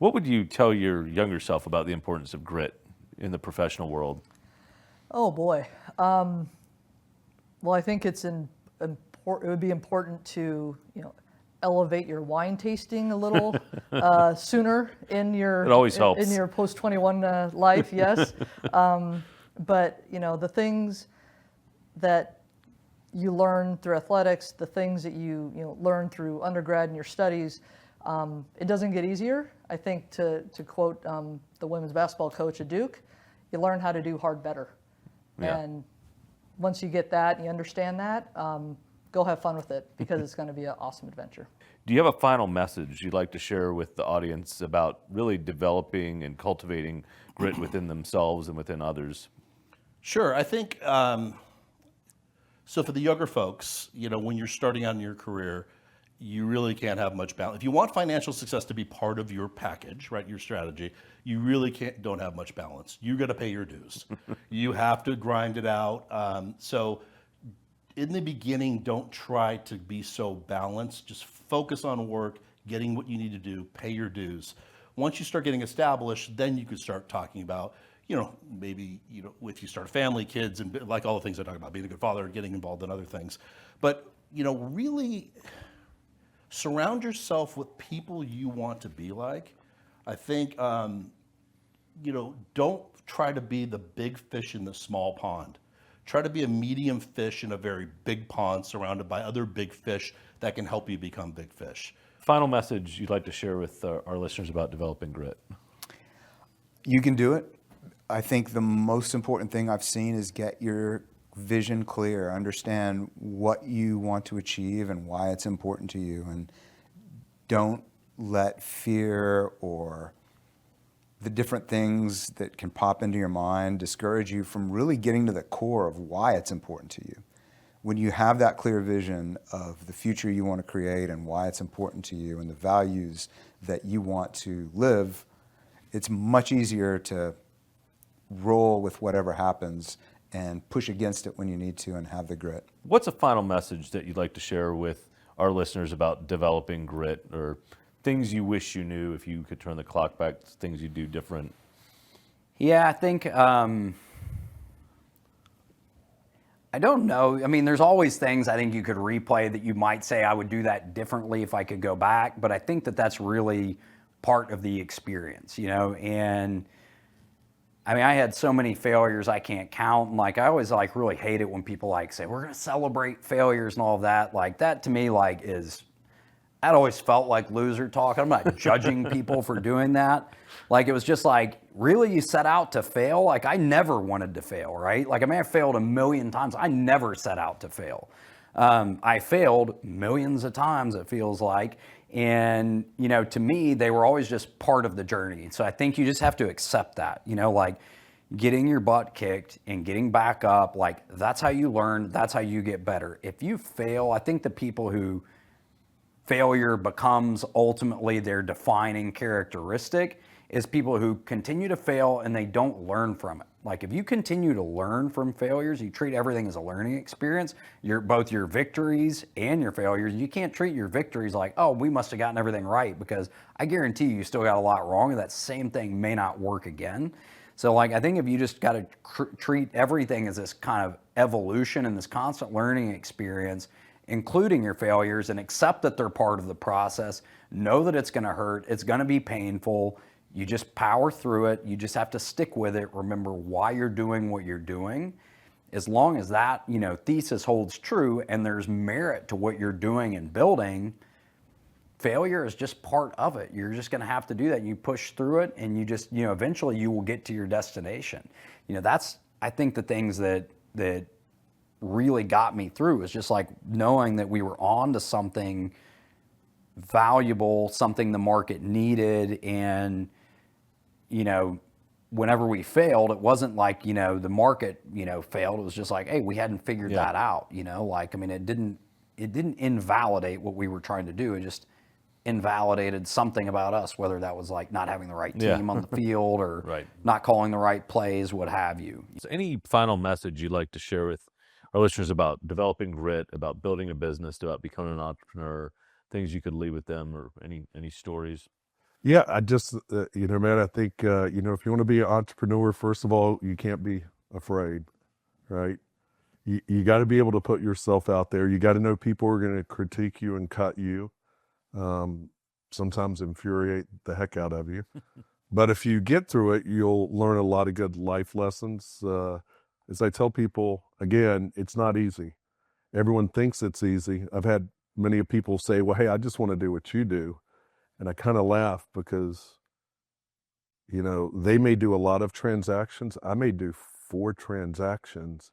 What would you tell your younger self about the importance of grit in the professional world? Oh boy. Well, I think it would be important to elevate your wine tasting a little sooner in your It always in helps. your post 21 life. Yes, but the things that you learn through athletics, the things that you learn through undergrad and your studies, it doesn't get easier. I think to quote the women's basketball coach at Duke, you learn how to do hard better. Yeah. And once you get that and you understand that, go have fun with it because it's going to be an awesome adventure. Do you have a final message you'd like to share with the audience about really developing and cultivating grit within themselves and within others? Sure. I think, so for the younger folks, when you're starting out in your career, you really can't have much balance. If you want financial success to be part of your package, right, your strategy, you really don't have much balance. You got to pay your dues. You have to grind it out. So in the beginning, don't try to be so balanced. Just focus on work, getting what you need to do, pay your dues. Once you start getting established, then you could start talking about, maybe, if you start a family, kids, and like all the things I talk about, being a good father, getting involved in other things. But, really surround yourself with people you want to be like. I think, don't try to be the big fish in the small pond. Try to be a medium fish in a very big pond surrounded by other big fish that can help you become big fish. Final message you'd like to share with our listeners about developing grit? You can do it. I think the most important thing I've seen is get your vision clear, understand what you want to achieve and why it's important to you, and don't let fear or the different things that can pop into your mind discourage you from really getting to the core of why it's important to you. When you have that clear vision of the future you want to create and why it's important to you and the values that you want to live, it's much easier to roll with whatever happens and push against it when you need to and have the grit. What's a final message that you'd like to share with our listeners about developing grit, or things you wish you knew if you could turn the clock back, things you'd do different? Yeah, I think, I don't know. I mean, there's always things I think you could replay that you might say I would do that differently if I could go back, but I think that that's really part of the experience, and I mean, I had so many failures I can't count. And I always really hate it when people say, we're going to celebrate failures and all of that. That to me, that always felt like loser talk. I'm not judging people for doing that. It was just really, you set out to fail? I never wanted to fail, right? I may have failed a million times. I never set out to fail. I failed millions of times, it feels like. And, to me, they were always just part of the journey. So I think you just have to accept that, getting your butt kicked and getting back up, that's how you learn, that's how you get better. If you fail, I think the people who failure becomes ultimately their defining characteristic is people who continue to fail and they don't learn from it. If you continue to learn from failures, you treat everything as a learning experience, both your victories and your failures. You can't treat your victories oh, we must have gotten everything right, because I guarantee you still got a lot wrong, and that same thing may not work again. So I think if you just got to treat everything as this kind of evolution and this constant learning experience, including your failures, and accept that they're part of the process, know that it's going to hurt, it's going to be painful. You just power through it. You just have to stick with it. Remember why you're doing what you're doing. As long as that, thesis holds true and there's merit to what you're doing and building, failure is just part of it. You're just going to have to do that. You push through it, and you just, eventually you will get to your destination. That's, I think, the things that really got me through is just knowing that we were on to something valuable, something the market needed, and whenever we failed, it wasn't the market failed. It was just hey, we hadn't figured that out. I mean, it didn't invalidate what we were trying to do. It just invalidated something about us, whether that was not having the right team on the field or Right. not calling the right plays, what have you. So any final message you'd like to share with our listeners about developing grit, about building a business, about becoming an entrepreneur, things you could leave with them, or any stories? Yeah, I just, man, I think, if you want to be an entrepreneur, first of all, you can't be afraid, right? You got to be able to put yourself out there. You got to know people are going to critique you and cut you, sometimes infuriate the heck out of you. But if you get through it, you'll learn a lot of good life lessons. As I tell people, again, it's not easy. Everyone thinks it's easy. I've had many people say, well, hey, I just want to do what you do. And I kind of laugh because, they may do a lot of transactions. I may do 4 transactions.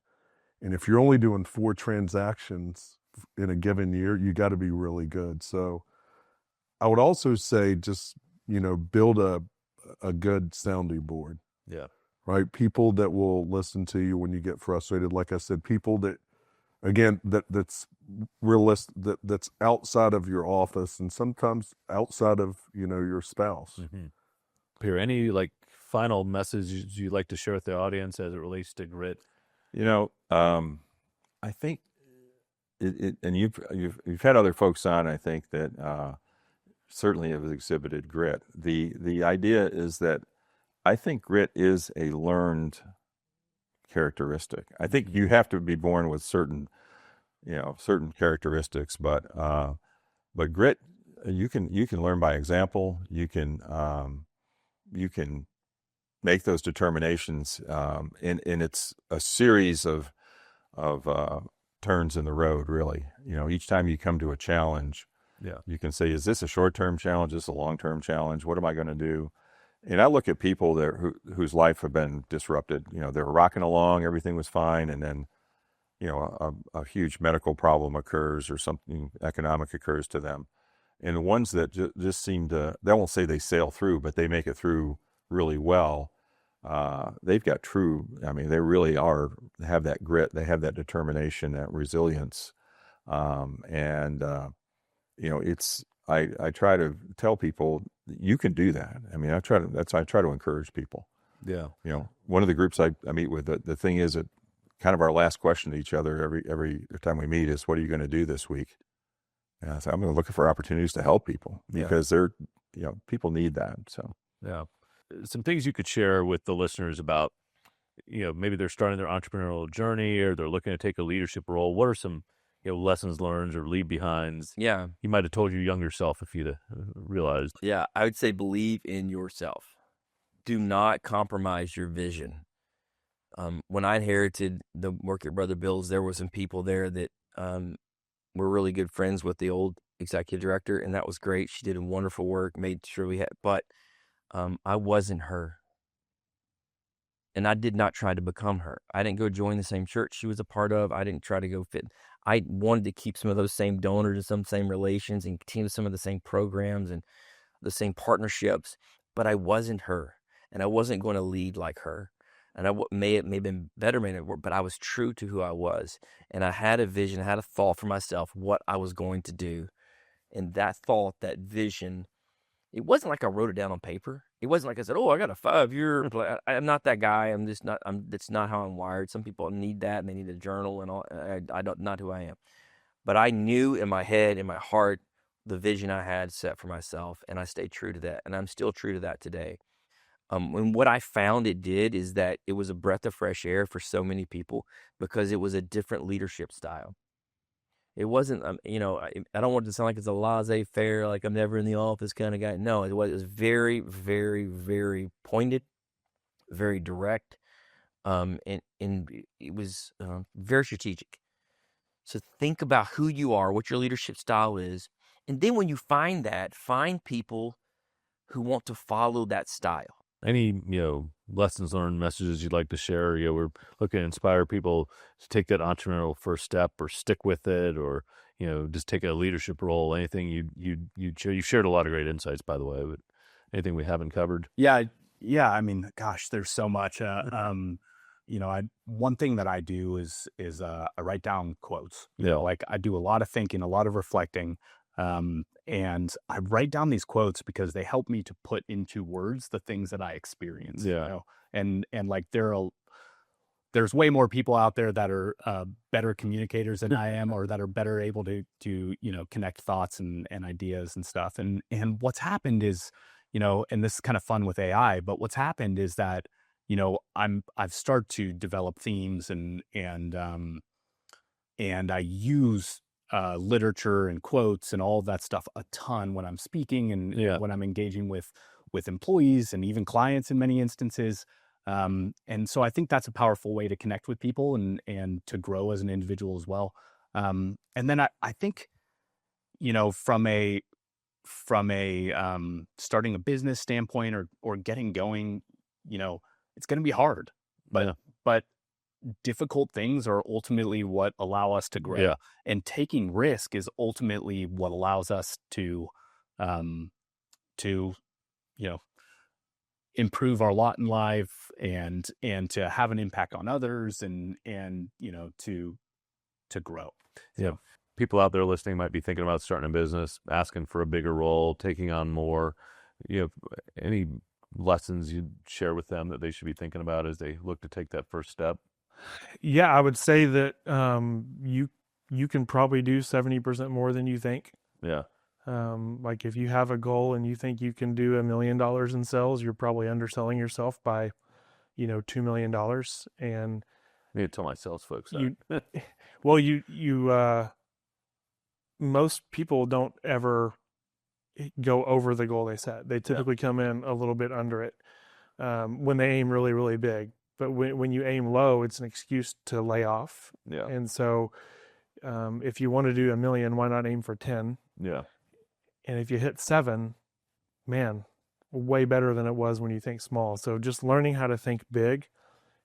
And if you're only doing 4 transactions in a given year, you got to be really good. So I would also say just, build a good sounding board, Yeah. right? People that will listen to you when you get frustrated. Like I said, people that, again, that's realistic, that's outside of your office and sometimes outside of, your spouse. Mm-hmm. Pierre, any like final messages you'd like to share with the audience as it relates to grit? I think and you've had other folks on, I think, that certainly have exhibited grit. The idea is that I think grit is a learned characteristic. I think you have to be born with certain characteristics, but grit, you can learn by example. You can make those determinations, and it's a series of turns in the road, really. Each time you come to a challenge, you can say, is this a short-term challenge? Is this a long-term challenge? What am I going to do? And I look at people whose life have been disrupted. They were rocking along, everything was fine, and then, a huge medical problem occurs or something economic occurs to them. And the ones that just seem to, they won't say they sail through, but they make it through really well. They've got they really have that grit, they have that determination, that resilience. I try to tell people you can do that. I try to encourage people. Yeah. One of the groups I meet with, the thing is that kind of our last question to each other every time we meet is, what are you going to do this week? And I say, I'm going to look for opportunities to help people because people need that. So, yeah. Some things you could share with the listeners about, maybe they're starting their entrepreneurial journey or they're looking to take a leadership role. What are some, lessons learned or leave behinds? Yeah. You might have told your younger self if you'd realized. Yeah. I would say believe in yourself. Do not compromise your vision. When I inherited the work at Brother Bill's, there were some people there that were really good friends with the old executive director, and that was great. She did a wonderful work, made sure we had, but I wasn't her. And I did not try to become her. I didn't go join the same church she was a part of. I didn't try to go fit. I wanted to keep some of those same donors and some same relations and continue some of the same programs and the same partnerships, but I wasn't her, and I wasn't going to lead like her. And I may have been better, may have worked, but I was true to who I was. And I had a vision, I had a thought for myself, what I was going to do. And that thought, that vision, it wasn't like I wrote it down on paper. It wasn't like I said, oh, I got a 5-year plan. I'm not that guy. That's not how I'm wired. Some people need that and they need a journal and all. Not who I am. But I knew in my head, in my heart, the vision I had set for myself. And I stayed true to that. And I'm still true to that today. And what I found it did is that it was a breath of fresh air for so many people because it was a different leadership style. It wasn't, I don't want it to sound like it's a laissez-faire, like I'm never in the office kind of guy. No, it was very, very, very pointed, very direct, and it was very strategic. So think about who you are, what your leadership style is, and then when you find that, find people who want to follow that style. Any, lessons learned, messages you'd like to share? We're looking to inspire people to take that entrepreneurial first step or stick with it or, just take a leadership role. Anything you shared a lot of great insights, by the way, but anything we haven't covered? Yeah. Gosh, there's so much. One thing that I do is I write down quotes. Like I do a lot of thinking, a lot of reflecting. And I write down these quotes because they help me to put into words the things that I experience. And like there's way more people out there that are better communicators than I am, or that are better able to connect thoughts and ideas and stuff. And what's happened is, and this is kind of fun with AI, but what's happened is that, I've started to develop themes and I use literature and quotes and all of that stuff a ton when I'm speaking and when I'm engaging with employees and even clients in many instances. And so I think that's a powerful way to connect with people and to grow as an individual as well. And then I think, from a starting a business standpoint or getting going, it's going to be hard, but difficult things are ultimately what allow us to grow, and taking risk is ultimately what allows us to improve our lot in life and to have an impact on others and to grow. Yeah. People out there listening might be thinking about starting a business, asking for a bigger role, taking on more. Any lessons you'd share with them that they should be thinking about as they look to take that first step? Yeah, I would say that you can probably do 70% more than you think. Yeah. Like if you have a goal and you think you can do $1 million in sales, you're probably underselling yourself by, $2 million. And I need to tell my sales folks that. Most people don't ever go over the goal they set. They typically come in a little bit under it when they aim really, really big. But when you aim low, it's an excuse to lay off. Yeah. And so if you want to do $1 million, why not aim for 10? Yeah. And if you hit 7, man, way better than it was when you think small. So just learning how to think big.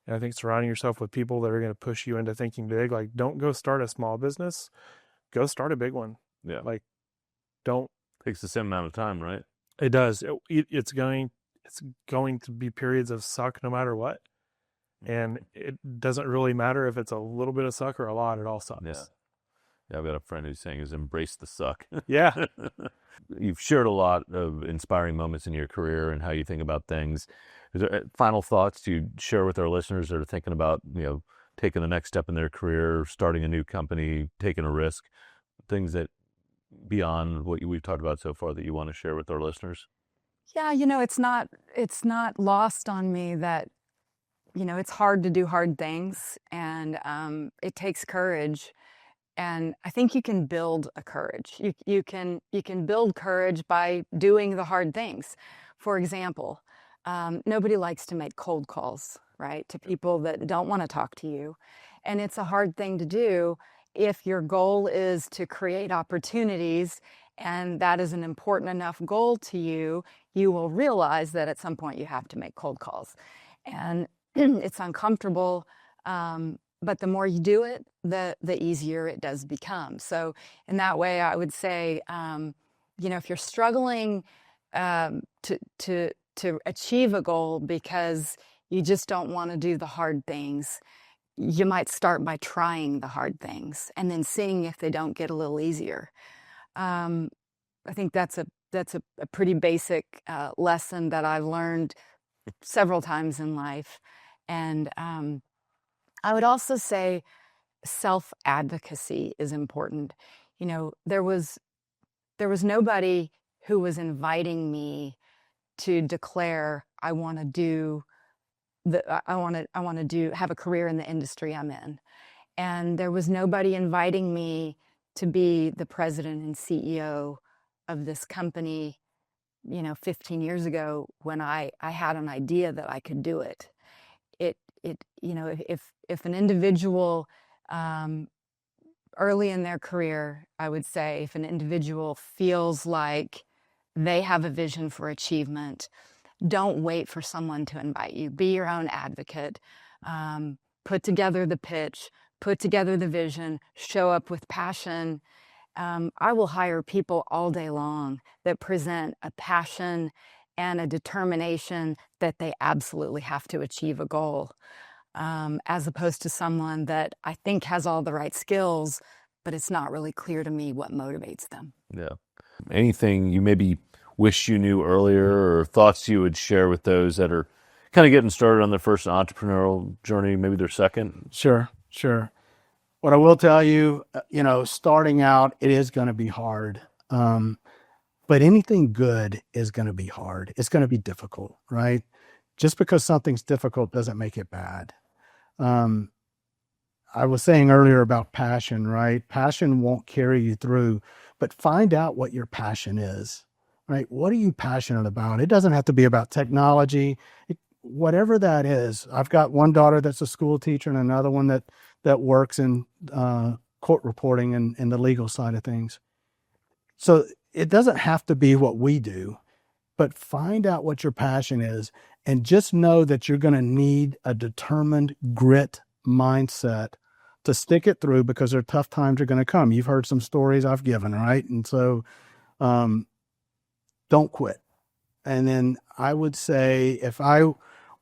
And I think surrounding yourself with people that are going to push you into thinking big. Like, don't go start a small business. Go start a big one. Yeah. Like, don't. Takes the same amount of time, right? It does. It's going to be periods of suck no matter what. And it doesn't really matter if it's a little bit of suck or a lot. It all sucks. Yeah, I've got a friend who's saying is embrace the suck. Yeah. You've shared a lot of inspiring moments in your career and how you think about things. Is there final thoughts to share with our listeners that are thinking about, taking the next step in their career, starting a new company, taking a risk, things that beyond what we've talked about so far that you want to share with our listeners? Yeah, it's not lost on me that, it's hard to do hard things, and it takes courage. And I think you can build a courage. You can build courage by doing the hard things. For example, nobody likes to make cold calls, right, to people that don't want to talk to you. And it's a hard thing to do if your goal is to create opportunities, and that is an important enough goal to you, you will realize that at some point you have to make cold calls. And it's uncomfortable, but the more you do it, the easier it does become. So in that way, I would say, if you're struggling to achieve a goal because you just don't want to do the hard things, you might start by trying the hard things and then seeing if they don't get a little easier. I think that's a pretty basic lesson that I've learned several times in life. And I would also say self-advocacy is important. There was nobody who was inviting me to declare I want to have a career in the industry I'm in. And there was nobody inviting me to be the president and CEO of this company, 15 years ago when I had an idea that I could do it. If an individual early in their career, I would say, if an individual feels like they have a vision for achievement, don't wait for someone to invite you. Be your own advocate. Put together the pitch, put together the vision, show up with passion. I will hire people all day long that present a passion and a determination that they absolutely have to achieve a goal, as opposed to someone that I think has all the right skills, but it's not really clear to me what motivates them. Yeah. Anything you maybe wish you knew earlier or thoughts you would share with those that are kind of getting started on their first entrepreneurial journey, maybe their second? Sure. What I will tell you, starting out, it is going to be hard. But anything good is going to be hard. It's going to be difficult, right? Just because something's difficult doesn't make it bad. I was saying earlier about passion, right? Passion won't carry you through, but find out what your passion is, right? What are you passionate about? It doesn't have to be about technology, whatever that is. I've got one daughter that's a school teacher and another one that works in court reporting and the legal side of things. So it doesn't have to be what we do, but find out what your passion is and just know that you're going to need a determined grit mindset to stick it through, because there are tough times are going to come. You've heard some stories I've given, right? And so don't quit. And then I would say, if I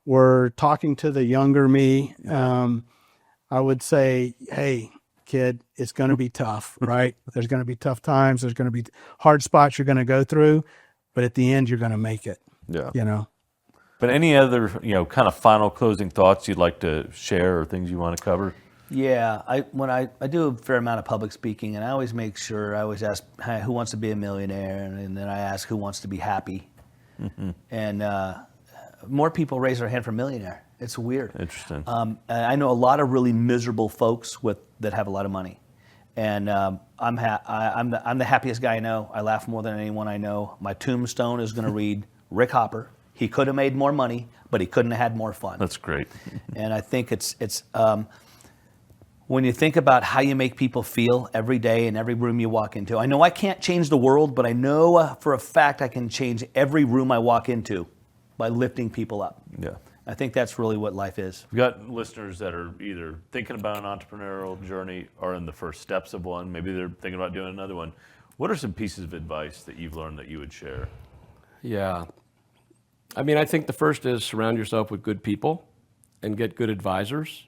were talking to the younger me, I would say, hey, kid, it's going to be tough, right? There's going to be tough times. There's going to be hard spots you're going to go through, but at the end, you're going to make it. Yeah. You know? But any other, kind of final closing thoughts you'd like to share, or things you want to cover? Yeah, when I do a fair amount of public speaking, and I always make sure, I always ask, hey, who wants to be a millionaire? And then I ask, who wants to be happy? Mm-hmm. And more people raise their hand for millionaire. It's weird. Interesting. I know a lot of really miserable folks that have a lot of money. And I'm the happiest guy I know. I laugh more than anyone I know. My tombstone is going to read, Rick Hopper. He could have made more money, but he couldn't have had more fun. That's great. And I think it's when you think about how you make people feel every day in every room you walk into. I know I can't change the world, but I know for a fact I can change every room I walk into by lifting people up. Yeah. I think that's really what life is. We've got listeners that are either thinking about an entrepreneurial journey or in the first steps of one. Maybe they're thinking about doing another one. What are some pieces of advice that you've learned that you would share? Yeah. I mean, I think the first is surround yourself with good people and get good advisors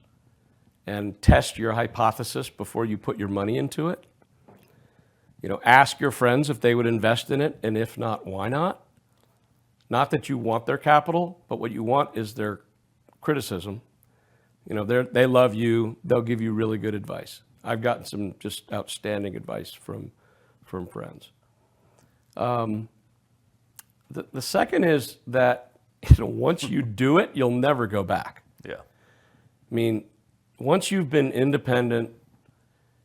and test your hypothesis before you put your money into it. Ask your friends if they would invest in it, and if not, why not? Not that you want their capital, but what you want is their criticism. They love you. They'll give you really good advice. I've gotten some just outstanding advice from friends. The second is that once you do it, you'll never go back. Yeah. I mean, once you've been independent,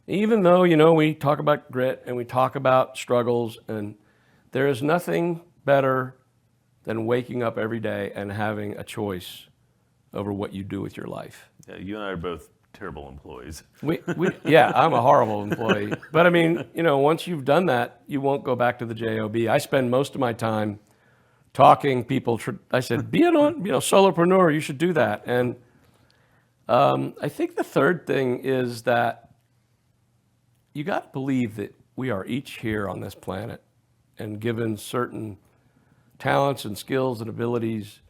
even though, we talk about grit and we talk about struggles, and there is nothing better than waking up every day and having a choice over what you do with your life. Yeah, you and I are both terrible employees. Yeah, I'm a horrible employee. But I mean, once you've done that, you won't go back to the job. I spend most of my time talking people. I said, be an solopreneur. You should do that. And I think the third thing is that you got to believe that we are each here on this planet and given certain talents and skills and abilities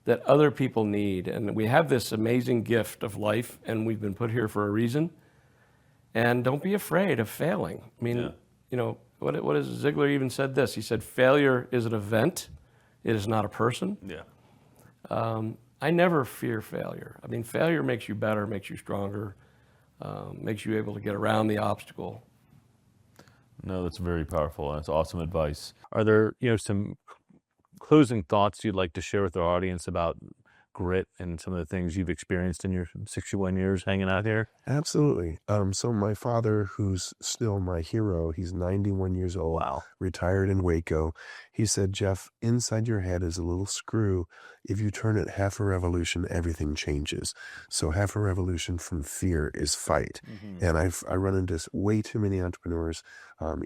that other people need. And we have this amazing gift of life, and we've been put here for a reason. And don't be afraid of failing. I mean, what is Ziegler even said this? He said, failure is an event. It is not a person. Yeah. I never fear failure. I mean, failure makes you better, makes you stronger, makes you able to get around the obstacle. No, that's very powerful. That's awesome advice. Are there, some closing thoughts you'd like to share with our audience about grit and some of the things you've experienced in your 61 years hanging out here? Absolutely. So my father, who's still my hero, he's 91 years old, Wow. retired in Waco. He said, Jeff, inside your head is a little screw. If you turn it half a revolution, everything changes. So half a revolution from fear is fight. Mm-hmm. And I run into way too many entrepreneurs,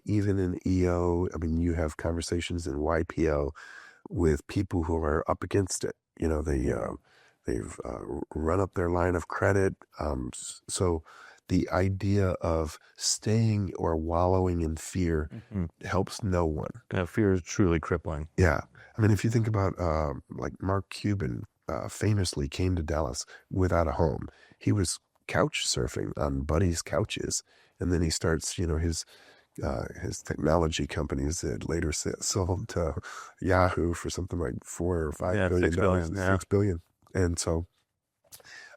even in EO. I mean, you have conversations in YPO with people who are up against it. They've run up their line of credit. So the idea of staying or wallowing in fear helps no one. Fear is truly crippling. Yeah. I mean, if you think about like Mark Cuban famously came to Dallas without a home. He was couch surfing on buddies' couches. And then he starts, his technology companies that later sold to Yahoo for something like $4 or $5 billion. $6 billion. And so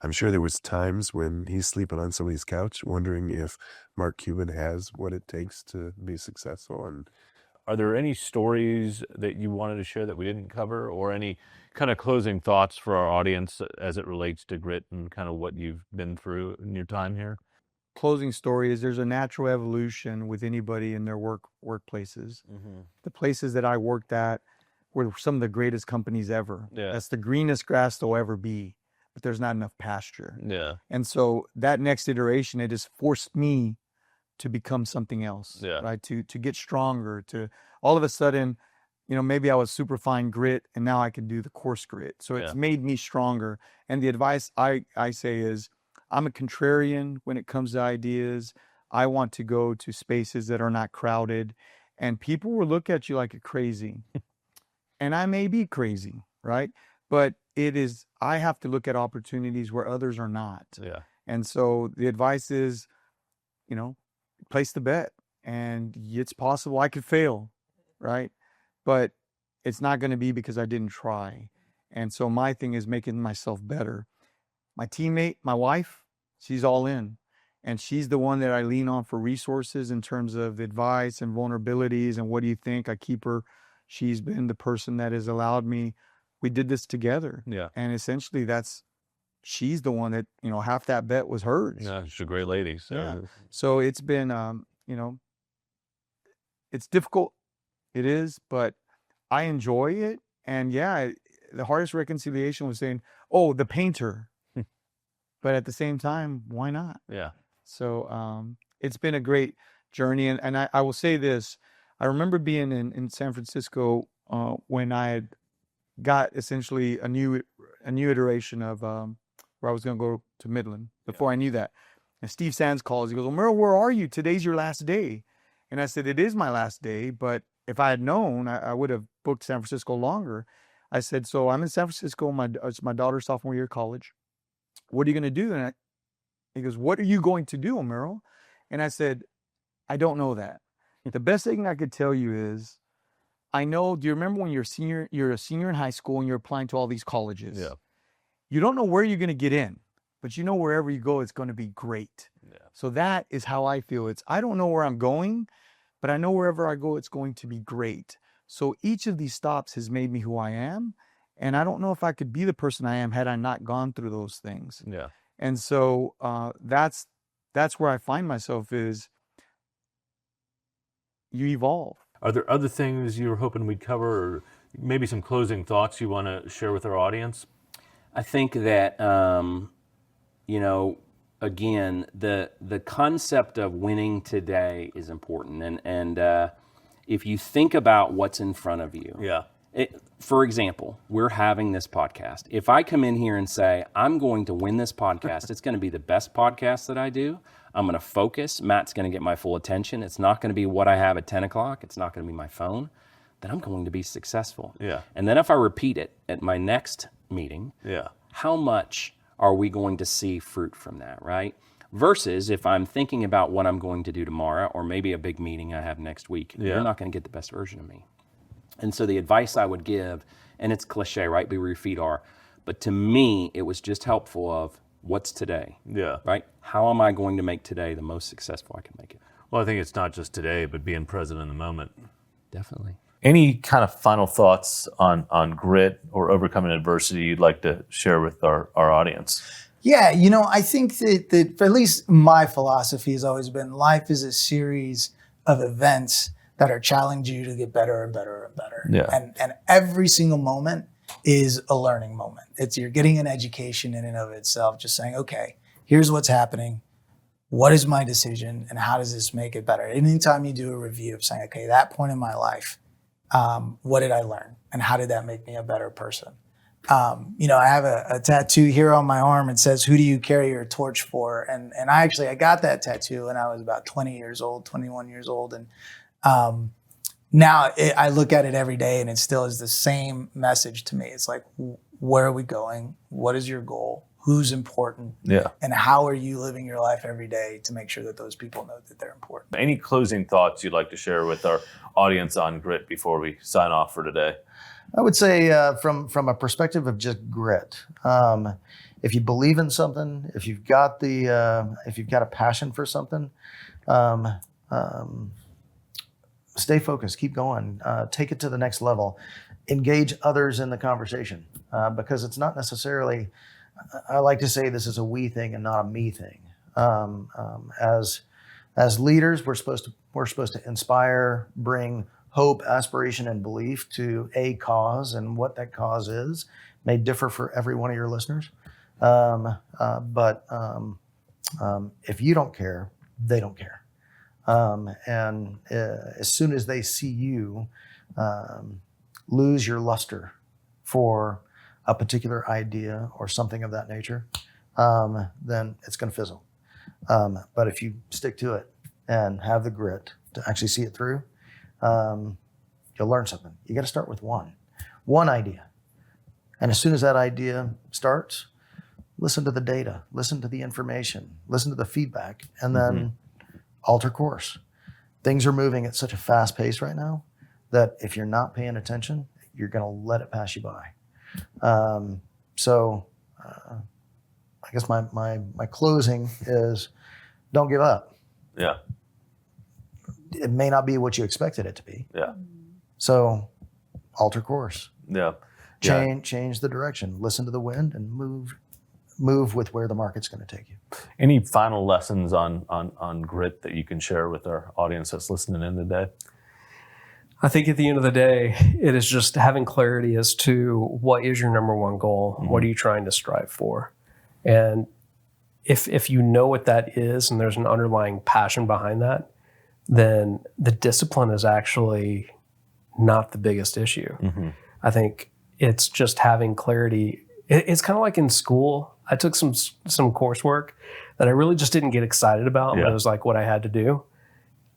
I'm sure there was times when he's sleeping on somebody's couch wondering if Mark Cuban has what it takes to be successful. And Are there any stories that you wanted to share that we didn't cover, or any kind of closing thoughts for our audience as it relates to grit and kind of what you've been through in your time here? Closing story is there's a natural evolution with anybody in their workplaces. The places that I worked at were some of the greatest companies ever. Yeah. That's the greenest grass there'll ever be, but there's not enough pasture. Yeah. And so that next iteration, it just forced me to become something else, Yeah. right? To get stronger, to all of a sudden, maybe I was super fine grit and now I can do the coarse grit. So it's made me stronger. And the advice I say is, I'm a contrarian when it comes to ideas. I want to go to spaces that are not crowded, and people will look at you like you're crazy. And I may be crazy, right? But I have to look at opportunities where others are not. Yeah. And so the advice is, place the bet, and it's possible I could fail, right? But it's not going to be because I didn't try. And so my thing is making myself better. My teammate, my wife, she's all in. And she's the one that I lean on for resources in terms of advice and vulnerabilities and what do you think? I keep her. She's been the person that has allowed me. We did this together. Yeah. And essentially she's the one that, half that bet was hers. Yeah, she's a great lady. So. Yeah. So it's been, it's difficult. It is, but I enjoy it. And the hardest reconciliation was saying, oh, the painter. But at the same time, why not? Yeah. So it's been a great journey. And I will say this. I remember being in San Francisco when I had got essentially a new iteration of where I was going to go to Midland before I knew that. And Steve Sands calls. He goes, well, Merle, where are you? Today's your last day. And I said, it is my last day. But if I had known, I would have booked San Francisco longer. I said, so I'm in San Francisco. It's my daughter's sophomore year of college. What are you going to do? And he goes, what are you going to do, Merle? And I said, I don't know that. The best thing I could tell you is, I know, do you remember when you're a senior in high school and you're applying to all these colleges? Yeah. You don't know where you're going to get in, but wherever you go, it's going to be great. Yeah. So that is how I feel. I don't know where I'm going, but I know wherever I go, it's going to be great. So each of these stops has made me who I am. And I don't know if I could be the person I am had I not gone through those things. Yeah. And so that's where I find myself is you evolve. Are there other things you were hoping we'd cover, or maybe some closing thoughts you want to share with our audience? I think that, again, the concept of winning today is important. And if you think about what's in front of you. Yeah. For example, we're having this podcast. If I come in here and say, I'm going to win this podcast, it's going to be the best podcast that I do. I'm going to focus. Matt's going to get my full attention. It's not going to be what I have at 10 o'clock. It's not going to be my phone. Then I'm going to be successful. Yeah. And then if I repeat it at my next meeting, how much are we going to see fruit from that, right? Versus if I'm thinking about what I'm going to do tomorrow, or maybe a big meeting I have next week, you're not going to get the best version of me. And so the advice I would give, and it's cliche, right? Be where your feet are. But to me, it was just helpful of what's today? Yeah. Right? How am I going to make today the most successful I can make it? Well, I think it's not just today, but being present in the moment. Definitely. Any kind of final thoughts on grit or overcoming adversity you'd like to share with our audience? Yeah, I think that at least my philosophy has always been life is a series of events that are challenging you to get better and better and better. Yeah. And every single moment is a learning moment. You're getting an education in and of itself, just saying, okay, here's what's happening. What is my decision and how does this make it better? Anytime you do a review of saying, okay, that point in my life, what did I learn? And how did that make me a better person? I have a tattoo here on my arm. It says, who do you carry your torch for? And I got that tattoo when I was about 21 years old. And now I look at it every day and it still is the same message to me. It's like, where are we going? What is your goal? Who's important? Yeah. And how are you living your life every day to make sure that those people know that they're important? Any closing thoughts you'd like to share with our audience on grit before we sign off for today? I would say from a perspective of just grit, if you believe in something, if you've got a passion for something, stay focused, keep going, take it to the next level, engage others in the conversation, because it's not necessarily, I like to say this is a we thing and not a me thing. As leaders, we're supposed to inspire, bring hope, aspiration, and belief to a cause, and what that cause is may differ for every one of your listeners. But if you don't care, they don't care. And as soon as they see you lose your luster for a particular idea or something of that nature, then it's going to fizzle. But if you stick to it and have the grit to actually see it through, you'll learn something. You got to start with one idea. And as soon as that idea starts, listen to the data, listen to the information, listen to the feedback, and then alter course. Things are moving at such a fast pace right now that if you're not paying attention, you're going to let it pass you by. So I guess my closing is, don't give up. Yeah. It may not be what you expected it to be. Yeah. So alter course. Yeah. Change the direction. Listen to the wind and move with where the market's going to take you. Any final lessons on grit that you can share with our audience that's listening in today? I think at the end of the day, it is just having clarity as to what is your number one goal. What are you trying to strive for? And if you know what that is and there's an underlying passion behind that, then the discipline is actually not the biggest issue. I think it's just having clarity. It's kind of like in school. I took some coursework that I really just didn't get excited about. But it was like what I had to do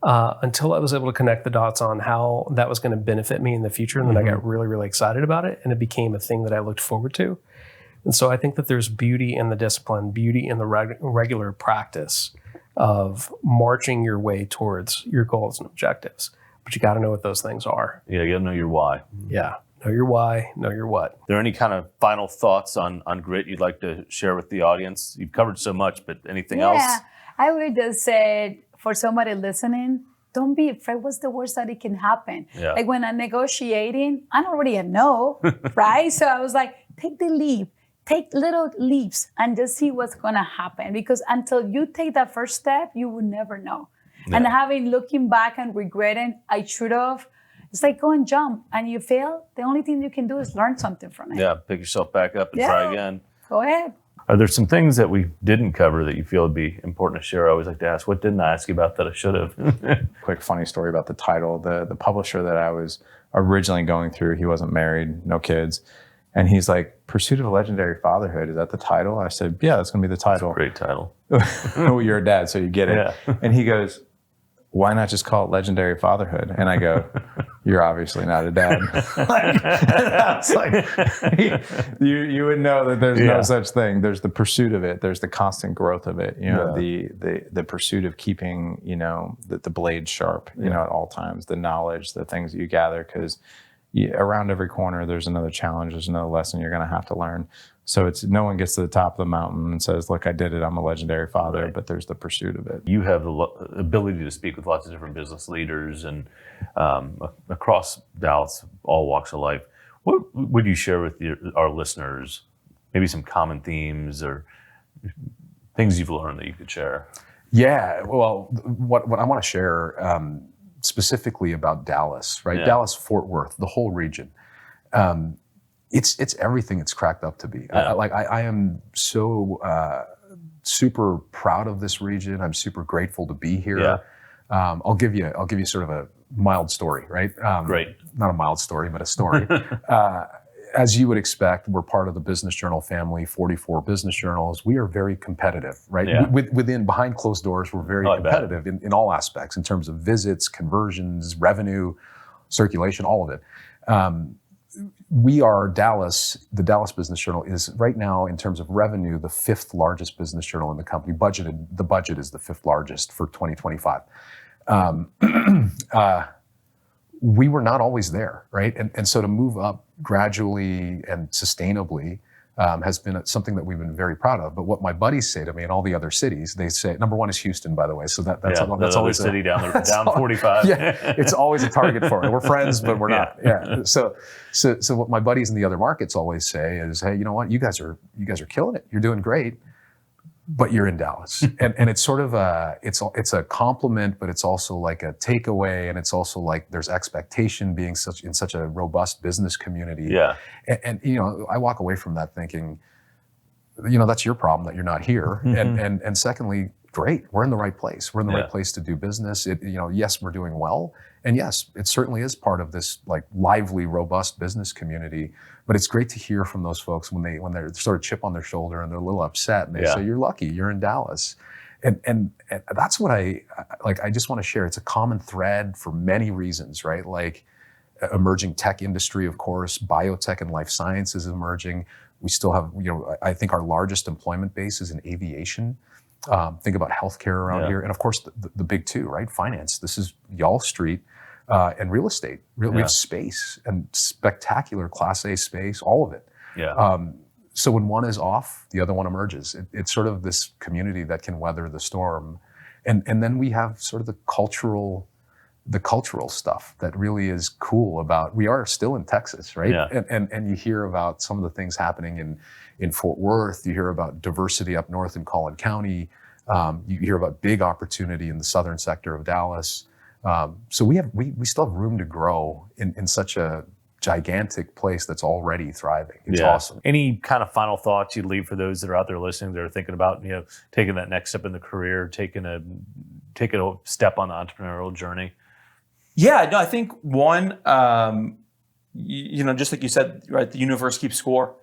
until I was able to connect the dots on how that was going to benefit me in the future. And then I got really, really excited about it. And it became a thing that I looked forward to. And so I think that there's beauty in the discipline, beauty in the regular practice of marching your way towards your goals and objectives. But you got to know what those things are. Yeah, you got to know your why. Yeah. Know your why, know your what. Are there any kind of final thoughts on grit you'd like to share with the audience? You've covered so much, but anything else? Yeah, I would just say for somebody listening, don't be afraid. What's the worst that it can happen? Yeah. Like when I'm negotiating, I don't really know, right? So I was like, take the leap. Take little leaps and just see what's going to happen. Because until you take that first step, you will never know. Yeah. And looking back and regretting, I should have, it's like go and jump. And you fail, the only thing you can do is learn something from it. Yeah, pick yourself back up and try again. Go ahead. Are there some things that we didn't cover that you feel would be important to share? I always like to ask, what didn't I ask you about that I should have? Quick funny story about the title. The publisher that I was originally going through, he wasn't married, no kids. And he's like, Pursuit of Legendary Fatherhood, is that the title? I said, yeah, that's going to be the title. That's a great title. Well, you're a dad, so you get it. Yeah. And he goes, why not just call it Legendary Fatherhood? And I go, you're obviously not a dad. It's like, you would know that there's no such thing. There's the pursuit of it. There's the constant growth of it. You know, the pursuit of keeping, you know, the blade sharp, you know, at all times, the knowledge, the things that you gather, because around every corner, there's another challenge, there's another lesson you're going to have to learn. So it's no one gets to the top of the mountain and says, look, I did it, I'm a legendary father, but there's the pursuit of it. You have the ability to speak with lots of different business leaders and across Dallas, all walks of life. What would you share with our listeners? Maybe some common themes or things you've learned that you could share? Yeah, well, what I want to share specifically about Dallas, right? Yeah. Dallas, Fort Worth, the whole region. It's everything it's cracked up to be. Yeah. I am so super proud of this region. I'm super grateful to be here. Yeah. I'll give you sort of a mild story, right? Great. Not a mild story, but a story. As you would expect, we're part of the Business Journal family, 44 business journals. We are very competitive, right? Yeah. Within behind closed doors, we're very competitive in all aspects in terms of visits, conversions, revenue, circulation, all of it. We are Dallas, the Dallas Business Journal is right now in terms of revenue, the 5th largest business journal in the company. The budget is the 5th largest for 2025. We were not always there, right? And so to move up gradually and sustainably has been something that we've been very proud of. But what my buddies say to me in all the other cities, they say, number one is Houston, by the way. So that's always a city down 45. Yeah, it's always a target for it. We're friends, but we're not. Yeah. So what my buddies in the other markets always say is, hey, you know what? You guys are killing it. You're doing great, but you're in Dallas. And it's sort of it's a compliment, but it's also like a takeaway. And it's also like there's expectation being in such a robust business community. Yeah. And you know, I walk away from that thinking, you know, that's your problem that you're not here. And secondly, great, we're in the right place. We're in the right place to do business. You know, yes, we're doing well. And yes, it certainly is part of this like lively, robust business community. But it's great to hear from those folks when they're sort of chip on their shoulder and they're a little upset and they say, you're lucky, you're in Dallas. And that's what I just want to share. It's a common thread for many reasons, right? Like emerging tech industry, of course, biotech and life sciences is emerging. We still have, you know, I think our largest employment base is in aviation. Think about healthcare around here. And of course, the big two, right? Finance. This is Y'all Street and real estate. We have space and spectacular Class A space, all of it. Yeah. So when one is off, the other one emerges. It's sort of this community that can weather the storm. And then we have sort of the cultural stuff that really is cool about, we are still in Texas, right? Yeah. And you hear about some of the things happening in Fort Worth. You hear about diversity up north in Collin County. You hear about big opportunity in the southern sector of Dallas. So we still have room to grow in such a gigantic place that's already thriving. It's awesome. Any kind of final thoughts you'd leave for those that are out there listening, that are thinking about, you know, taking that next step in the career, taking a step on the entrepreneurial journey? Yeah, no, I think one, you know, just like you said, right, the universe keeps score.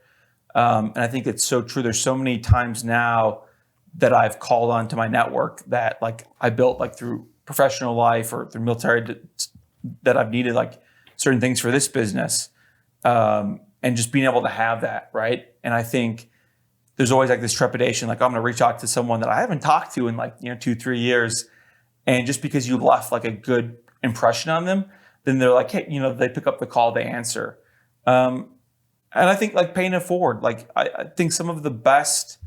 And I think it's so true. There's so many times now that I've called on to my network that like I built like through professional life or through military that I've needed like certain things for this business. And just being able to have that, right? And I think there's always like this trepidation, like I'm going to reach out to someone that I haven't talked to in like, you know, 2-3 years. And just because you left like a good impression on them, then they're like, hey, you know, they pick up the call, they answer. And I think like paying it forward, like I think some of the best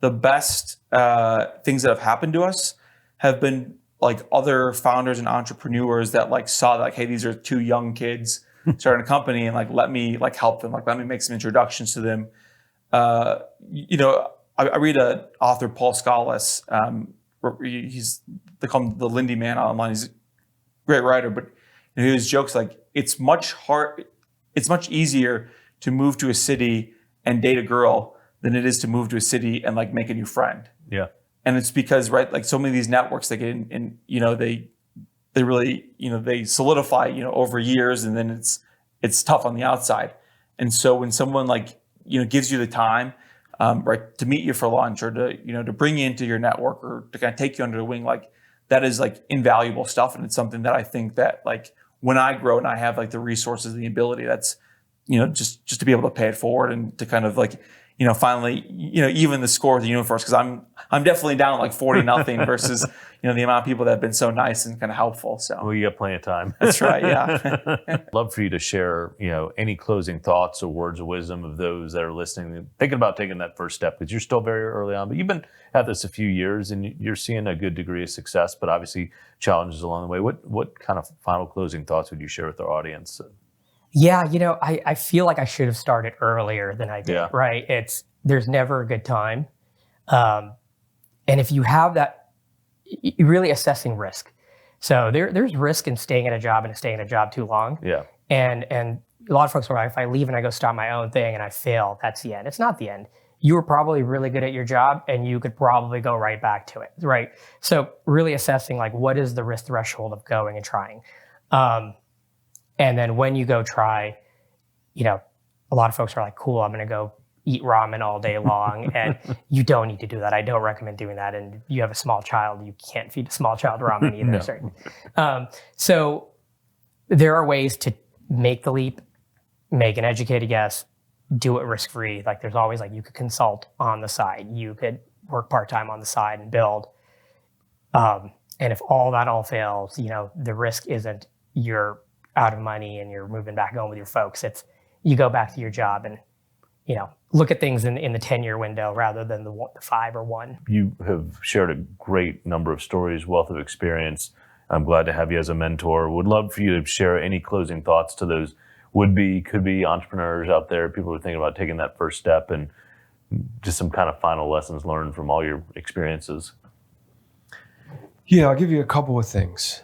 things that have happened to us have been like other founders and entrepreneurs that like saw like, hey, these are two young kids starting a company, and like let me like help them, like let me make some introductions to them. You know, I read an author, Paul Scholes. They call him the Lindy Man online. He's a great writer, but you know, his jokes like it's much easier to move to a city and date a girl than it is to move to a city and like make a new friend. Yeah. And it's because, right, like so many of these networks they get in, you know, they really, you know, they solidify, you know, over years, and then it's tough on the outside. And so when someone like, you know, gives you the time, right, to meet you for lunch or to, you know, to bring you into your network or to kind of take you under the wing, like that is like invaluable stuff. And it's something that I think that like when I grow and I have like the resources and the ability, that's, you know, just to be able to pay it forward and to kind of like, you know, finally, you know, even the score of the universe, because I'm definitely down like 40-0 versus, you know, the amount of people that have been so nice and kind of helpful. So well, you got plenty of time. That's right. Yeah. Love for you to share, you know, any closing thoughts or words of wisdom of those that are listening, thinking about taking that first step, because you're still very early on, but you've been at this a few years and you're seeing a good degree of success, but obviously challenges along the way. What kind of final closing thoughts would you share with our audience? Yeah, you know, I feel like I should have started earlier than I did, right? There's never a good time. And if you have that, you're really assessing risk. So there's risk in staying at a job and staying at a job too long. Yeah. And a lot of folks are like, if I leave and I go start my own thing and I fail, that's the end. It's not the end. You were probably really good at your job and you could probably go right back to it, right? So really assessing like, what is the risk threshold of going and trying? And then when you go try, you know, a lot of folks are like, cool, I'm going to go eat ramen all day long. And you don't need to do that. I don't recommend doing that. And you have a small child, you can't feed a small child ramen either. No. So there are ways to make the leap, make an educated guess, do it risk-free. Like there's always like, you could consult on the side. You could work part-time on the side and build. And if all fails, you know, the risk isn't you're out of money and you're moving back home with your folks. It's you go back to your job and look at things in the 10-year window rather than the 5 or 1. You have shared a great number of stories, wealth of experience. I'm glad to have you as a mentor. Would love for you to share any closing thoughts to those would-be, could-be entrepreneurs out there, people who are thinking about taking that first step, and just some kind of final lessons learned from all your experiences. Yeah, I'll give you a couple of things.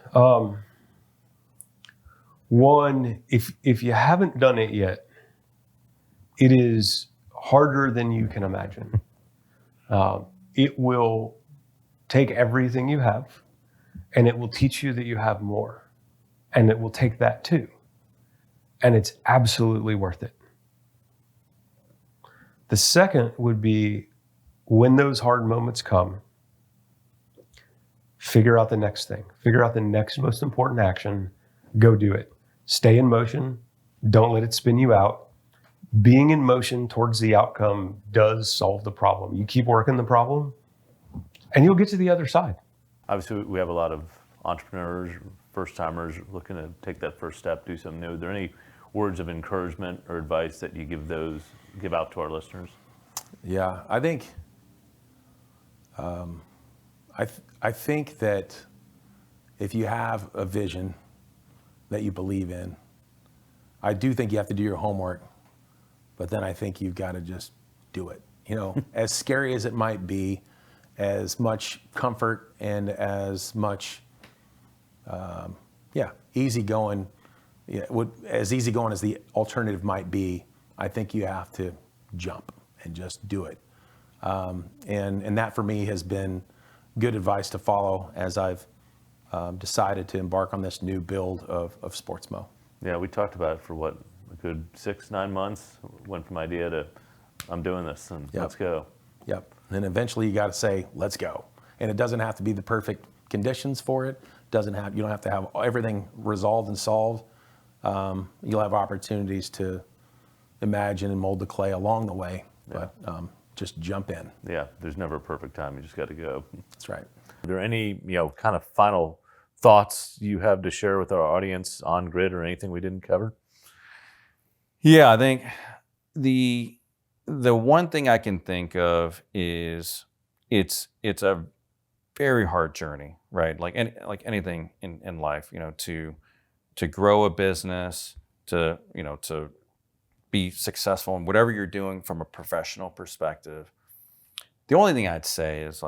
One, if you haven't done it yet, it is harder than you can imagine. It will take everything you have, and it will teach you that you have more, and it will take that too. And it's absolutely worth it. The second would be, when those hard moments come, figure out the next thing. Figure out the next most important action. Go do it. Stay in motion. Don't let it spin you out. Being in motion towards the outcome does solve the problem. You keep working the problem, and you'll get to the other side. Obviously, we have a lot of entrepreneurs, first-timers looking to take that first step, do something new. Are there any words of encouragement or advice that you give out to our listeners? Yeah, I think I think that if you have a vision that you believe in, I do think you have to do your homework, but then I think you've got to just do it. As scary as it might be, as much comfort and as much, easygoing, as easygoing as the alternative might be, I think you have to jump and just do it. And that for me has been good advice to follow as I've decided to embark on this new build of Sportsmo. Yeah, we talked about it for a good 6-9 months. Went from idea to I'm doing this and let's go. Yep. And then eventually you got to say, let's go. And it doesn't have to be the perfect conditions for it. You don't have to have everything resolved and solved. You'll have opportunities to imagine and mold the clay along the way, but just jump in. Yeah, there's never a perfect time. You just got to go. That's right. Are there any, kind of final thoughts you have to share with our audience on grit or anything we didn't cover? Yeah, I think the one thing I can think of is it's a very hard journey, right? Like anything in life, to grow a business, to be successful in whatever you're doing from a professional perspective. The only thing I'd say is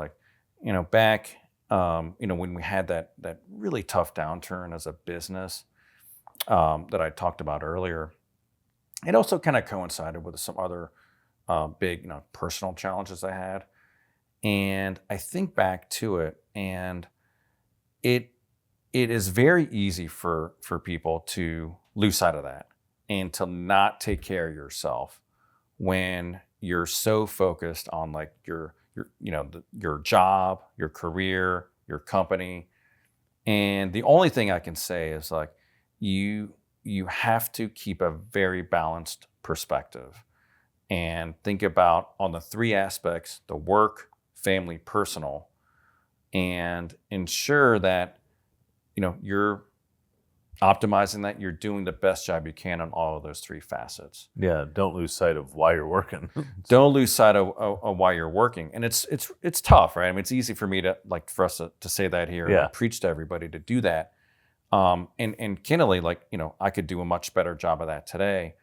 back, when we had that really tough downturn as a business that I talked about earlier, it also kind of coincided with some other big, personal challenges I had. And I think back to it, and it is very easy for people to lose sight of that and to not take care of yourself when you're so focused on your job, your career, your company. And the only thing I can say is you have to keep a very balanced perspective and think about on the 3 aspects, the work, family, personal, and ensure that you're optimizing that, you're doing the best job you can on all of those 3 facets. Yeah, don't lose sight of why you're working. Don't lose sight of why you're working. And it's tough, right? I mean, it's easy for me for us to say that here and preach to everybody to do that. And candidly, I could do a much better job of that today.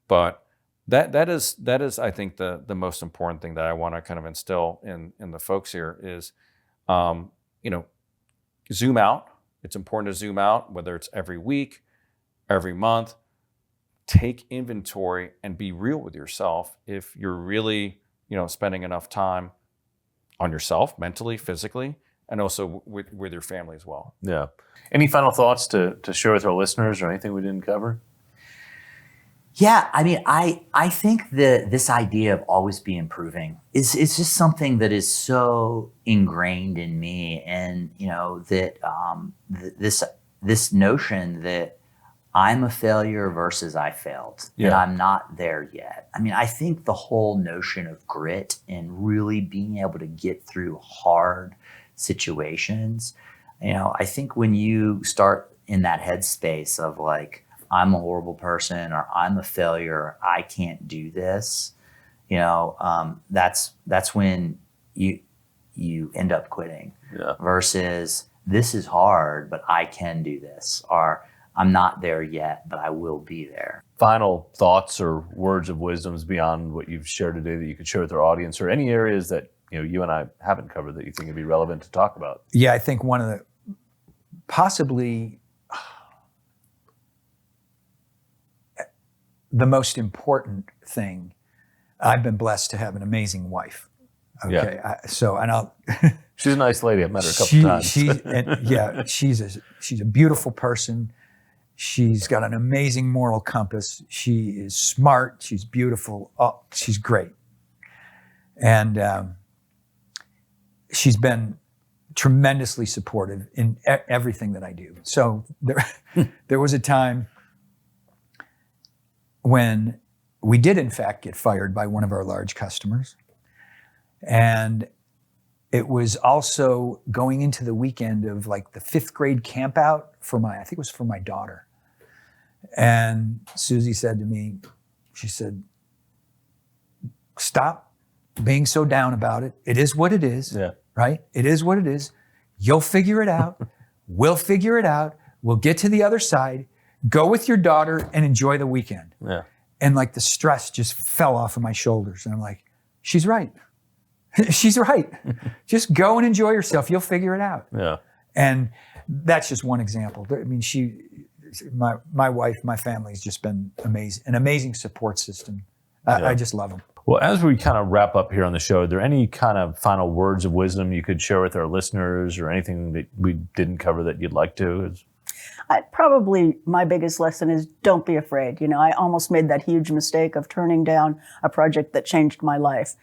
But that is I think the most important thing that I want to kind of instill in the folks here is, zoom out. It's important to zoom out, whether it's every week, every month. Take inventory and be real with yourself if you're really, spending enough time on yourself, mentally, physically, and also with your family as well. Yeah. Any final thoughts to share with our listeners or anything we didn't cover? Yeah, I mean, I think that this idea of always be improving is just something that is so ingrained in me, and that this notion that I'm a failure versus I failed, and I'm not there yet. I mean, I think the whole notion of grit and really being able to get through hard situations, I think when you start in that headspace of I'm a horrible person, or I'm a failure, or I can't do this, that's when you end up quitting. Versus this is hard, but I can do this, or I'm not there yet, but I will be there. Final thoughts or words of wisdoms beyond what you've shared today that you could share with our audience, or any areas that you and I haven't covered that you think would be relevant to talk about? Yeah, I think one of the possibly the most important thing, I've been blessed to have an amazing wife. Okay, She's a nice lady. I've met her a couple times. She's a beautiful person. She's got an amazing moral compass. She is smart. She's beautiful. Oh, she's great. And she's been tremendously supportive in everything that I do. So there was a time when we did in fact get fired by one of our large customers. And it was also going into the weekend of like the 5th grade camp out I think it was for my daughter. And Susie said to me, she said, stop being so down about it. It is what it is, right? It is what it is. You'll figure it out. We'll figure it out. We'll get to the other side. Go with your daughter and enjoy the weekend. Yeah. And like the stress just fell off of my shoulders. And I'm like, she's right. She's right. Just go and enjoy yourself. You'll figure it out. Yeah. And that's just one example. I mean, my wife, my family's just been amazing, an amazing support system. I just love them. Well, as we kind of wrap up here on the show, are there any kind of final words of wisdom you could share with our listeners, or anything that we didn't cover that you'd like to? Probably my biggest lesson is don't be afraid. I almost made that huge mistake of turning down a project that changed my life.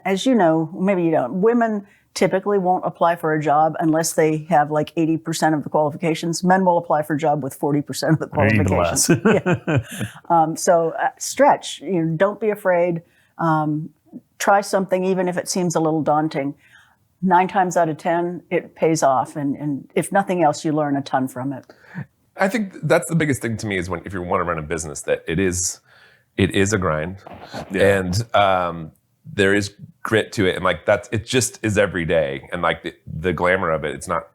As you know, maybe you don't, women typically won't apply for a job unless they have like 80% of the qualifications. Men will apply for a job with 40% of the qualifications. So stretch, don't be afraid. Try something, even if it seems a little daunting. 9 times out of 10, it pays off. And if nothing else, you learn a ton from it. I think that's the biggest thing to me is if you want to run a business, that it is a grind, and there is grit to it, and it just is every day, and the glamour of it, it's not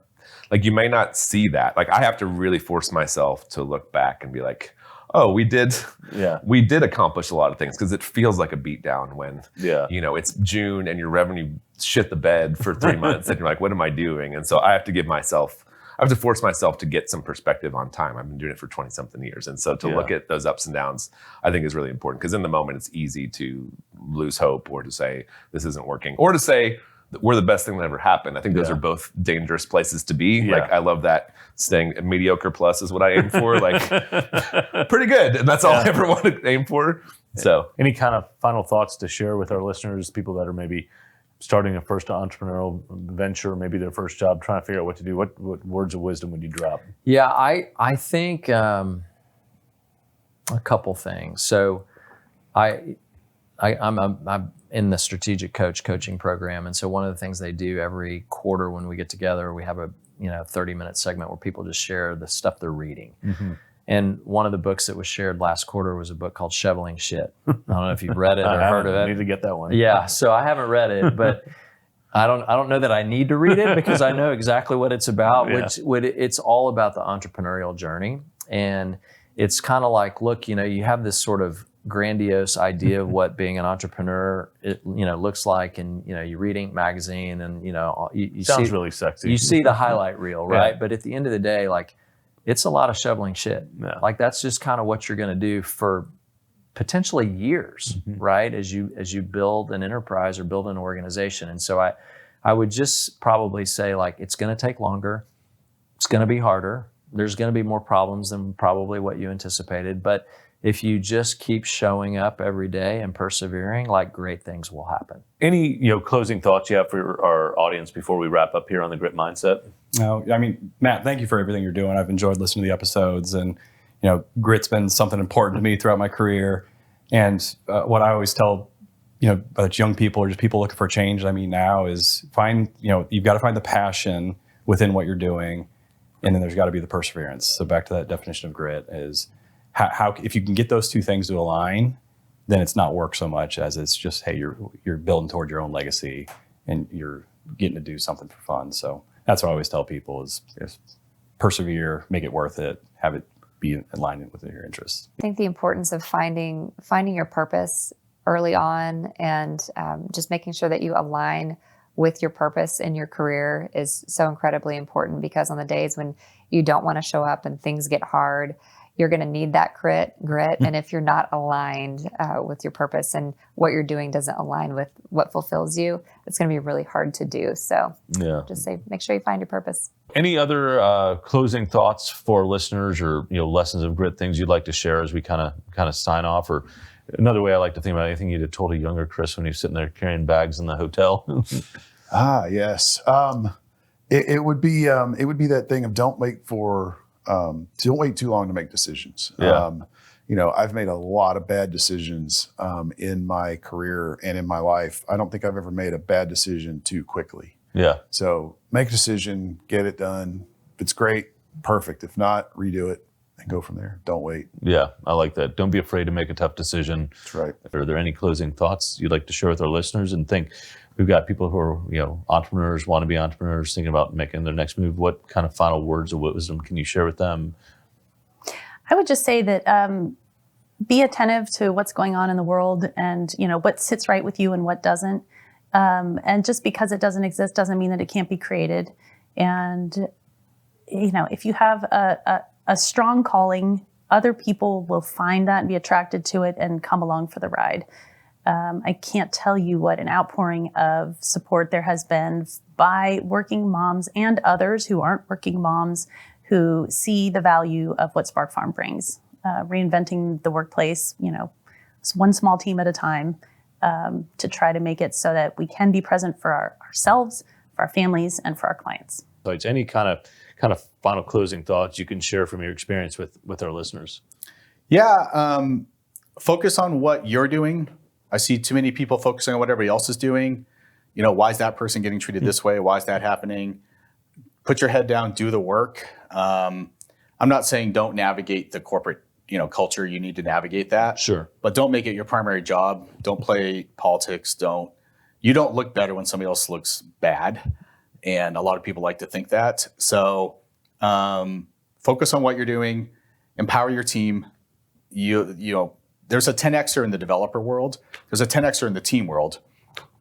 like you may not see that. Like I have to really force myself to look back and be like, oh, we did accomplish a lot of things, because it feels like a beatdown when it's June and your revenue shit the bed for 3 months and you're like, what am I doing? And so I have to force myself to get some perspective on time. I've been doing it for 20 something years. And so to look at those ups and downs, I think is really important, because in the moment it's easy to lose hope, or to say this isn't working, or to say that we're the best thing that ever happened. I think those are both dangerous places to be. Yeah. Like I love that saying, mediocre plus is what I aim for. Like pretty good. And that's all I ever want to aim for. So any kind of final thoughts to share with our listeners, people that are maybe starting a first entrepreneurial venture, maybe their first job, trying to figure out what to do, what words of wisdom would you drop? Yeah, I think a couple things. So I'm in the strategic coaching program, and so one of the things they do every quarter when we get together, we have a 30-minute segment where people just share the stuff they're reading. Mm-hmm. And one of the books that was shared last quarter was a book called Shoveling Shit. I don't know if you've read it or heard of it. I need to get that one. Yeah, so I haven't read it, but I don't know that I need to read it, because I know exactly what it's about. It's all about the entrepreneurial journey, and it's kind of like, look, you have this sort of grandiose idea of what being an entrepreneur looks like, and you read Inc. magazine, and you sounds see, really sexy. You see the highlight reel, right? But at the end of the day, it's a lot of shoveling shit. Yeah. That's just kind of what you're going to do for potentially years, right? As you build an enterprise or build an organization. And so I would just probably say, it's going to take longer. It's going to be harder. There's going to be more problems than probably what you anticipated. But if you just keep showing up every day and persevering, great things will happen. Any closing thoughts you have for our audience before we wrap up here on the Grit Mindset? No, I mean, Matt, thank you for everything you're doing. I've enjoyed listening to the episodes, and grit's been something important to me throughout my career. And what I always tell whether it's young people or just people looking for change, now, is you've got to find the passion within what you're doing, and then there's got to be the perseverance. So back to that definition of grit is how if you can get those two things to align, then it's not work so much as it's just, hey, you're building toward your own legacy and you're getting to do something for fun. So that's what I always tell people is persevere, make it worth it, have it be in alignment with your interests. I think the importance of finding your purpose early on and just making sure that you align with your purpose in your career is so incredibly important, because on the days when you don't want to show up and things get hard, you're going to need that grit. And if you're not aligned with your purpose and what you're doing doesn't align with what fulfills you, it's going to be really hard to do. So just make sure you find your purpose. Any other closing thoughts for listeners, or lessons of grit, things you'd like to share as we kind of sign off? Or another way I like to think about anything you'd have told a younger Chris when he was sitting there carrying bags in the hotel. Yes. It would be that thing of don't wait too long to make decisions. Yeah. I've made a lot of bad decisions in my career and in my life. I don't think I've ever made a bad decision too quickly. Yeah. So make a decision, get it done. If it's great, perfect. If not, redo it and go from there. Don't wait. Yeah, I like that. Don't be afraid to make a tough decision. That's right. Are there any closing thoughts you'd like to share with our listeners? And we've got people who are, entrepreneurs, want to be entrepreneurs, thinking about making their next move. What kind of final words of wisdom can you share with them? I would just say that be attentive to what's going on in the world, and what sits right with you and what doesn't. And just because it doesn't exist doesn't mean that it can't be created. And if you have a strong calling, other people will find that and be attracted to it and come along for the ride. I can't tell you what an outpouring of support there has been by working moms and others who aren't working moms, who see the value of what Spark Farm brings. Reinventing the workplace, it's one small team at a time, to try to make it so that we can be present for ourselves, for our families, and for our clients. So it's any kind of final closing thoughts you can share from your experience with our listeners? Yeah, focus on what you're doing. I see too many people focusing on what everybody else is doing. Why is that person getting treated this way? Why is that happening? Put your head down, do the work. I'm not saying don't navigate the corporate culture. You need to navigate that. Sure. But don't make it your primary job. Don't play politics. You don't look better when somebody else looks bad. And a lot of people like to think that. So focus on what you're doing, empower your team. There's a 10Xer in the developer world. There's a 10Xer in the team world,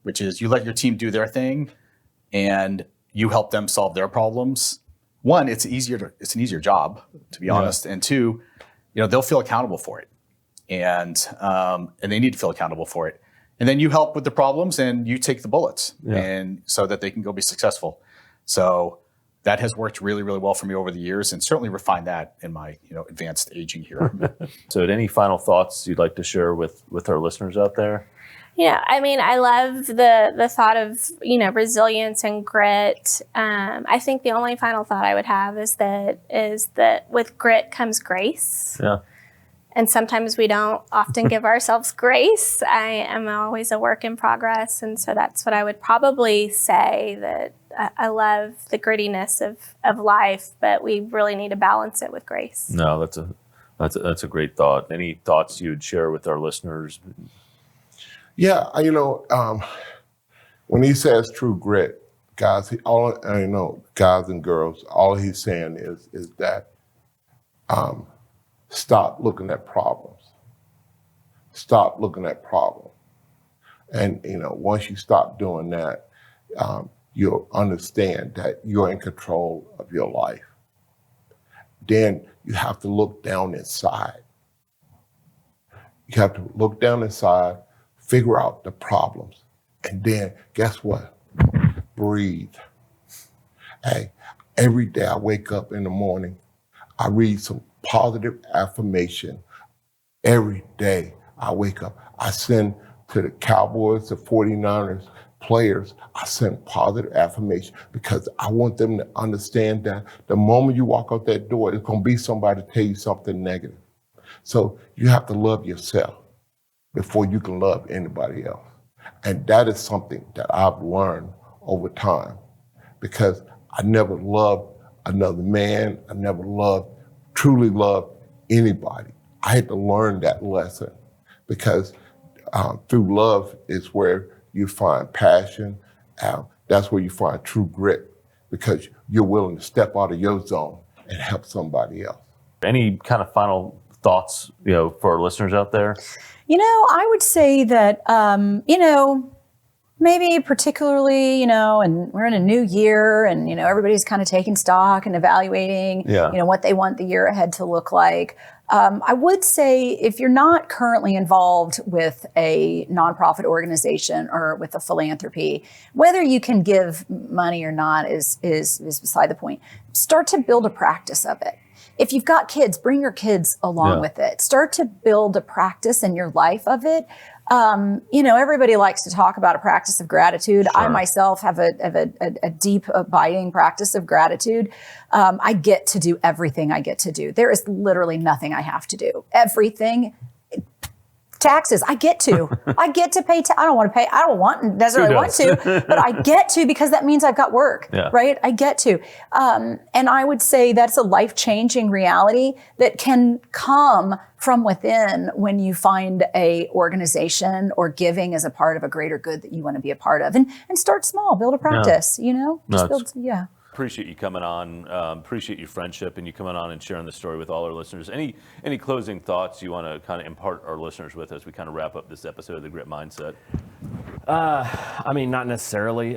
which is you let your team do their thing and you help them solve their problems. One, it's an easier job, to be honest. And two, they'll feel accountable for it. And they need to feel accountable for it. And then you help with the problems and you take the bullets, and so that they can go be successful. So that has worked really, really well for me over the years, and certainly refined that in my advanced aging here. So any final thoughts you'd like to share with our listeners out there? I love the thought of, resilience and grit. I think the only final thought I would have is that with grit comes grace. Yeah. And sometimes we don't often give ourselves grace. I am always a work in progress. And so that's what I would probably say, that I love the grittiness of life, but we really need to balance it with grace. No, that's a great thought. Any thoughts you'd share with our listeners? Yeah, when he says true grit, guys, guys and girls, all he's saying is that stop looking at problems. Stop looking at problems. And, once you stop doing that, you'll understand that you're in control of your life. Then you have to look down inside. You have to look down inside, figure out the problems, and then guess what? Breathe. Hey, every day I wake up in the morning, I read some positive affirmation. Every day I wake up, I send to the Cowboys, the 49ers players, I send positive affirmation because I want them to understand that the moment you walk out that door, it's going to be somebody to tell you something negative. So you have to love yourself before you can love anybody else. And that is something that I've learned over time, because I never loved another man. I never truly loved anybody. I had to learn that lesson, because through love is where you find passion. That's where you find true grit, because you're willing to step out of your zone and help somebody else. Any kind of final thoughts, for our listeners out there? I would say that, maybe particularly, and we're in a new year and, everybody's kind of taking stock and evaluating, what they want the year ahead to look like. I would say if you're not currently involved with a nonprofit organization or with a philanthropy, whether you can give money or not is beside the point. Start to build a practice of it. If you've got kids, bring your kids along with it. Start to build a practice in your life of it. Everybody likes to talk about a practice of gratitude. Sure. I myself have a deep, abiding practice of gratitude. I get to do everything I get to do. There is literally nothing I have to do. Everything. Taxes, I get to pay. I don't want to pay. I don't necessarily want to, but I get to because that means I've got work, right? I get to. And I would say that's a life-changing reality that can come from within when you find a organization or giving as a part of a greater good that you want to be a part of. And start small, build a practice, Appreciate you coming on. Appreciate your friendship and you coming on and sharing the story with all our listeners. Any closing thoughts you want to kind of impart our listeners with as we kind of wrap up this episode of the Grit Mindset? Not necessarily.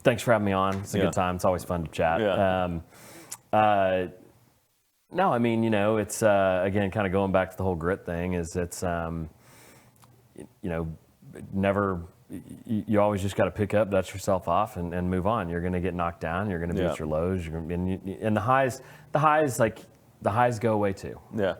Thanks for having me on. It's a good time. It's always fun to chat. Yeah. It's again kind of going back to the whole grit thing. Never. You always just got to pick up, dust yourself off, and move on. You're going to get knocked down. You're going to be at your lows. And the highs go away too. Yeah.